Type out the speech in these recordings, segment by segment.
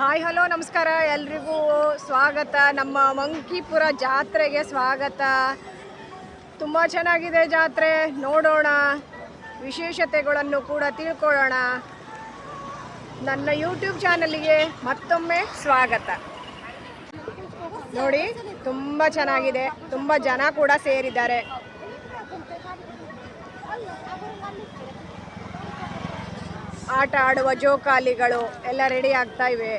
Hi hello ನಮಸ್ಕಾರ ಎಲ್ರಿಗೂ ಸ್ವಾಗತ. ನಮ್ಮ ಮಂಕಿಪುರ ಜಾತ್ರೆಗೆ ಸ್ವಾಗತ. ತುಂಬ ಚೆನ್ನಾಗಿದೆ ಜಾತ್ರೆ, ನೋಡೋಣ, ವಿಶೇಷತೆಗಳನ್ನು ಕೂಡ ತಿಳ್ಕೊಳ್ಳೋಣ. ನನ್ನ ಯೂಟ್ಯೂಬ್ ಚಾನಲ್ಗೆ ಮತ್ತೊಮ್ಮೆ ಸ್ವಾಗತ. ನೋಡಿ, ತುಂಬ ಚೆನ್ನಾಗಿದೆ, ತುಂಬ ಜನ ಕೂಡ ಸೇರಿದ್ದಾರೆ. ಆಟ ಆಡುವ ಜೋಕಾಲಿಗಳು ಎಲ್ಲ ರೆಡಿ ಆಗ್ತಾ ಇವೆ.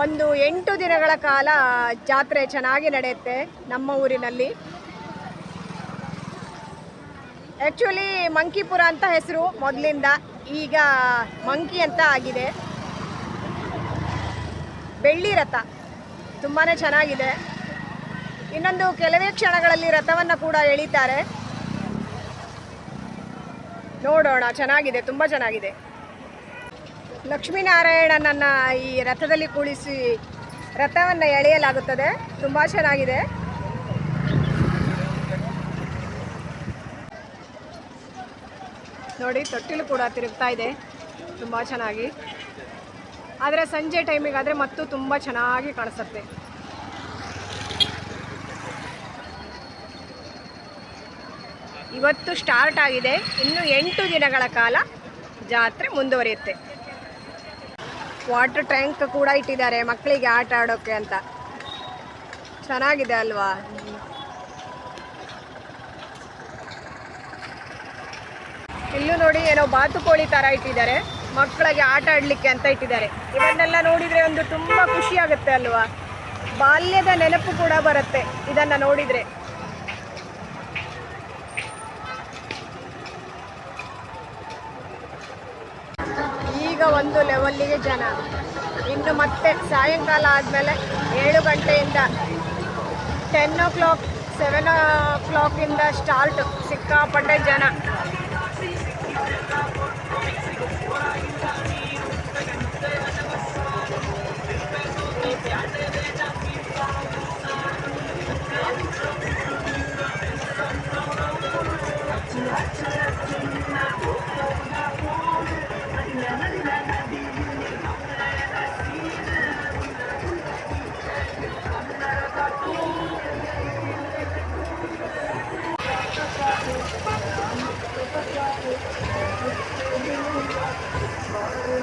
ಒಂದು 8 ದಿನಗಳ ಕಾಲ ಜಾತ್ರೆ ಚೆನ್ನಾಗಿ ನಡೆಯುತ್ತೆ ನಮ್ಮ ಊರಿನಲ್ಲಿ. ಆ್ಯಕ್ಚುಲಿ ಮಂಕಿಪುರ ಅಂತ ಹೆಸರು ಮೊದಲಿಂದ, ಈಗ ಮಂಕಿ ಅಂತ ಆಗಿದೆ. ಬೆಳ್ಳಿ ರಥ ತುಂಬಾ ಚೆನ್ನಾಗಿದೆ. ಇನ್ನೊಂದು ಕೆಲವೇ ಕ್ಷಣಗಳಲ್ಲಿ ರಥವನ್ನು ಕೂಡ ಎಳಿತಾರೆ. ನೋಡೋಣ, ಚೆನ್ನಾಗಿದೆ, ತುಂಬ ಚೆನ್ನಾಗಿದೆ. ಲಕ್ಷ್ಮೀನಾರಾಯಣನನ್ನು ಈ ರಥದಲ್ಲಿ ಕುಳಿಸಿ ರಥವನ್ನು ಎಳೆಯಲಾಗುತ್ತದೆ. ತುಂಬ ಚೆನ್ನಾಗಿದೆ. ನೋಡಿ, ತೊಟ್ಟಿಲು ಕೂಡ ತಿರುಗ್ತಾ ಇದೆ ತುಂಬ ಚೆನ್ನಾಗಿ. ಆದರೆ ಸಂಜೆ ಟೈಮಿಗಾದರೆ ಮತ್ತು ತುಂಬ ಚೆನ್ನಾಗಿ ಕಾಣಿಸುತ್ತೆ. ಇವತ್ತು ಸ್ಟಾರ್ಟ್ ಆಗಿದೆ, ಇನ್ನು 8 ದಿನಗಳ ಕಾಲ ಜಾತ್ರೆ ಮುಂದುವರಿಯುತ್ತೆ. ವಾಟರ್ ಟ್ಯಾಂಕ್ ಕೂಡ ಇಟ್ಟಿದ್ದಾರೆ ಮಕ್ಕಳಿಗೆ ಆಟ ಆಡೋಕ್ಕೆ ಅಂತ. ಚೆನ್ನಾಗಿದೆ ಅಲ್ವಾ? ಇಲ್ಲೂ ನೋಡಿ, ಏನೋ ಬಾತುಕೋಳಿ ಥರ ಇಟ್ಟಿದ್ದಾರೆ, ಮಕ್ಕಳಿಗೆ ಆಟ ಆಡಲಿಕ್ಕೆ ಅಂತ ಇಟ್ಟಿದ್ದಾರೆ. ಇವನ್ನೆಲ್ಲ ನೋಡಿದರೆ ಒಂದು ತುಂಬ ಖುಷಿ ಆಗುತ್ತೆ ಅಲ್ವಾ? ಬಾಲ್ಯದ ನೆನಪು ಕೂಡ ಬರುತ್ತೆ ಇದನ್ನು ನೋಡಿದರೆ. ಈಗ ಒಂದು ಲೆವೆಲ್ಲಿಗೆ ಜನ, ಇನ್ನು ಮತ್ತೆ ಸಾಯಂಕಾಲ ಆದಮೇಲೆ 7 ಗಂಟೆಯಿಂದ 10 o'clock 7 o'clock ಸ್ಟಾರ್ಟ್. ಸಿಕ್ಕಾಪಟ್ಟೆ ಜನ.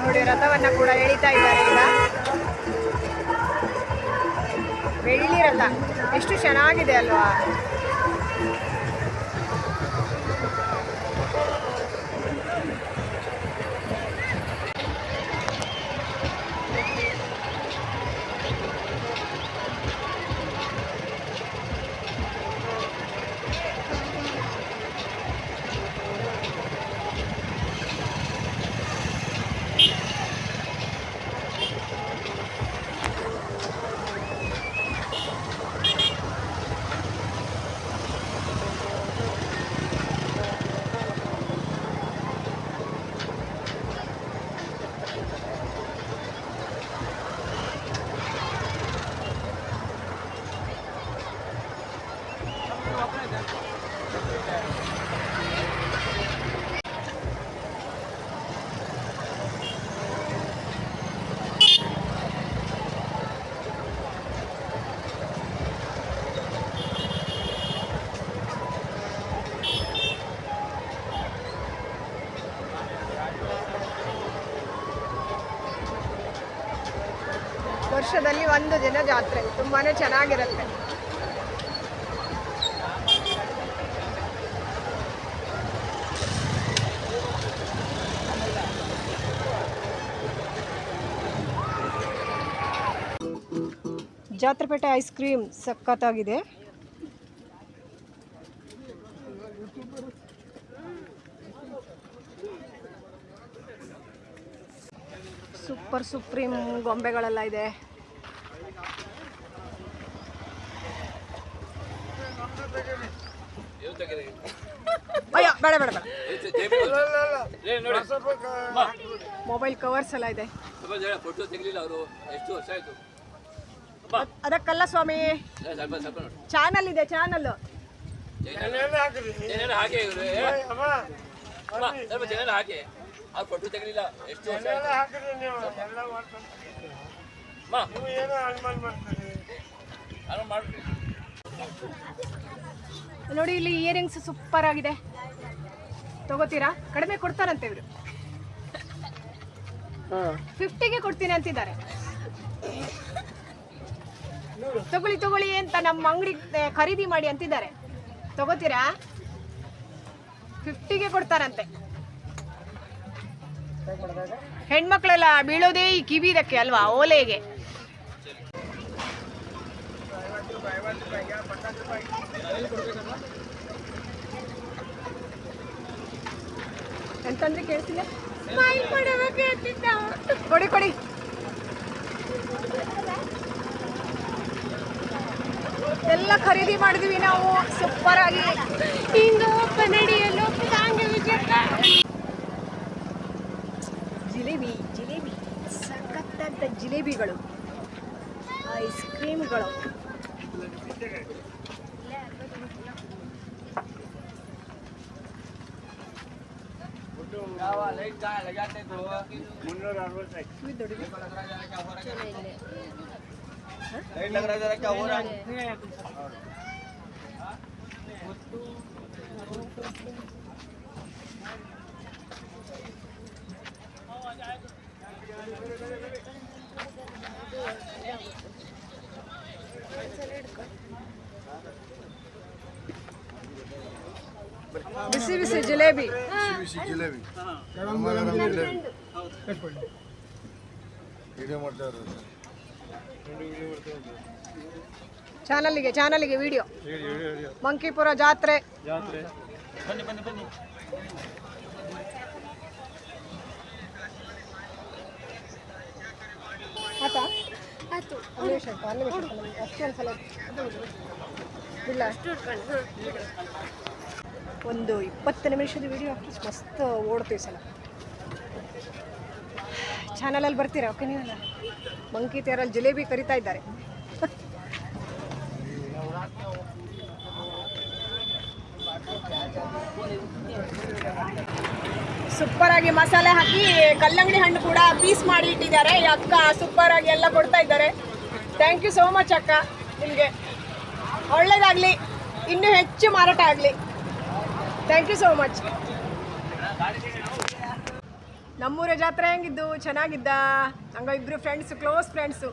ನೋಡಿ, ರಥವನ್ನು ಕೂಡ ಎಳಿತಾ ಇದ್ದಾರೆ ಈಗ. ಬೆಳ್ಳಿ ರಥ ಎಷ್ಟು ಚೆನ್ನಾಗಿದೆ ಅಲ್ವಾ? ವರ್ಷದಲ್ಲಿ 1 ದಿನ ಜಾತ್ರೆ, ತುಂಬಾ ಚೆನ್ನಾಗಿರುತ್ತೆ. ಜಾತ್ರೆಪೇಟೆ ಐಸ್ ಕ್ರೀಮ್ ಸಖತ್ತಾಗಿದೆ. ಸೂಪರ್ ಸುಪ್ರೀಂ ಗೊಂಬೆಗಳೆಲ್ಲ ಇದೆ. ಅಯ್ಯೋ, ಬೇಡ ಬೇಡ ಬೇಡ. ಮೊಬೈಲ್ ಕವರ್ಸ್ ಎಲ್ಲ ಇದೆ. ಅದಕ್ಕಲ್ಲ ಸ್ವಾಮಿ, ಚಾನಲ್ ಇದೆ, ಚಾನಲ್. ಆ ಫೋಟೋ ತೆಗಲಿಲ್ಲ ಎಷ್ಟು ವರ್ಷ ಹಾಕಿದ್ರೆ ನೀವು ಎಲ್ಲ ಮಾಡ್ತಾರೆ ನೀವು ಏನೋ ಅನುಮಾನ ಮಾಡ್ತೀರಿ ಅದು ಮಾಡ್ರಿ ನೋಡಿ ಇಲ್ಲಿ ಇಯರಿಂಗ್ಸ್ ಸೂಪರ್ ಆಗಿದೆ, ತಗೋತೀರಾ? ಕಡಿಮೆ ಕೊಡ್ತಾರಂತೆ ಇವರು, 50ಗೆ ಕೊಡ್ತೀನಿ ಅಂತಿದ್ದಾರೆ. ತಗೊಳ್ಳಿ ತಗೊಳ್ಳಿ ಅಂತ ನಮ್ಮ ಅಂಗಡಿ ಖರೀದಿ ಮಾಡಿ ಅಂತಿದ್ದಾರೆ. ತಗೋತೀರಾ? 50ಗೆ ಕೊಡ್ತಾರಂತೆ. ಹೆಣ್ಮಕ್ಳೆಲ್ಲ ಬೀಳೋದೇ ಈ ಕಿವಿದಕ್ಕೆ ಅಲ್ವಾ, ಓಲೆಗೆ. ಎಂತಂದ್ರೆ ಕೇಳ್ತಿಲ್ಲ, ಕೊಡಿ ಕೊಡಿ. ಎಲ್ಲ ಖರೀದಿ ಮಾಡಿದ್ವಿ ನಾವು ಸೂಪರ್ ಆಗಿ. ಜಿಲೇಬಿ ಜಿಲೇಬಿ ಸಖತ್ತಾದ ಜಿಲೇಬಿಗಳು, ಐಸ್ ಕ್ರೀಮ್ಗಳು. ಬಿಸಿ ಬಿಸಿ ಜಿಲೇಬಿ, ಜಿಲೇಬಿ ಚಾನಲ್ಗೆ ವಿಡಿಯೋ. ಮಂಕಿಪುರ ಜಾತ್ರೆ ಬನ್ನಿ ಬನ್ನಿ ಬನ್ನಿ. ಆಯ್ತಾ? ಇಲ್ಲ, ಒಂದು 20 ನಿಮಿಷದ ವಿಡಿಯೋ ಅಷ್ಟು ಮಸ್ತ್ ಓಡ್ತೀವಿ ಸಲ. ಚಾನಲಲ್ಲಿ ಬರ್ತೀರಾ? ಓಕೆ, ನೀವಲ್ಲ ಮಂಕಿ ತೇರಲ್ಲಿ ಜಿಲೇಬಿ ಕರಿತಾ ಇದ್ದಾರೆ. ಸೂಪರ್ ಆಗಿ ಮಸಾಲೆ ಹಾಕಿ ಕಲ್ಲಂಗಡಿ ಹಣ್ಣು ಕೂಡ ಪೀಸ್ ಮಾಡಿ ಇಟ್ಟಿದ್ದಾರೆ. ಅಕ್ಕ ಸೂಪರ್ ಆಗಿ ಎಲ್ಲ ಕೊಡ್ತಾ ಇದ್ದಾರೆ. ಥ್ಯಾಂಕ್ ಯು ಸೋ ಮಚ್ ಅಕ್ಕ, ನಿಮಗೆ ಒಳ್ಳೇದಾಗಲಿ, ಇನ್ನೂ ಹೆಚ್ಚು ಮಾರಾಟ ಆಗಲಿ. Thank you so much. ನಮ್ಮೂರ ಜಾತ್ರೆ ಹೆಂಗಿದ್ದು? ಚೆನ್ನಾಗಿದ್ದ. ಹಂಗ ಇಬ್ಬರು ಫ್ರೆಂಡ್ಸು, ಕ್ಲೋಸ್ ಫ್ರೆಂಡ್ಸು.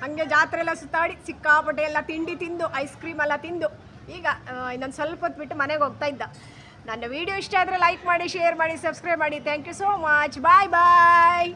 ಹಾಗೆ ಜಾತ್ರೆ ಎಲ್ಲ ಸುತ್ತಾಡಿ ಸಿಕ್ಕಾಪಟ್ಟೆ ಎಲ್ಲ ತಿಂಡಿ ತಿಂದು, ಐಸ್ ಕ್ರೀಮ್ ಎಲ್ಲ ತಿಂದು ಈಗ ಇನ್ನೊಂದು ಸ್ವಲ್ಪ ಹೊತ್ತು ಬಿಟ್ಟು ಮನೆಗೆ ಹೋಗ್ತಾ ಇದ್ದ. ನನ್ನ ವಿಡಿಯೋ ಇಷ್ಟ ಆದರೆ ಲೈಕ್ ಮಾಡಿ, ಶೇರ್ ಮಾಡಿ, ಸಬ್ಸ್ಕ್ರೈಬ್ ಮಾಡಿ. Thank you so much. Bye bye.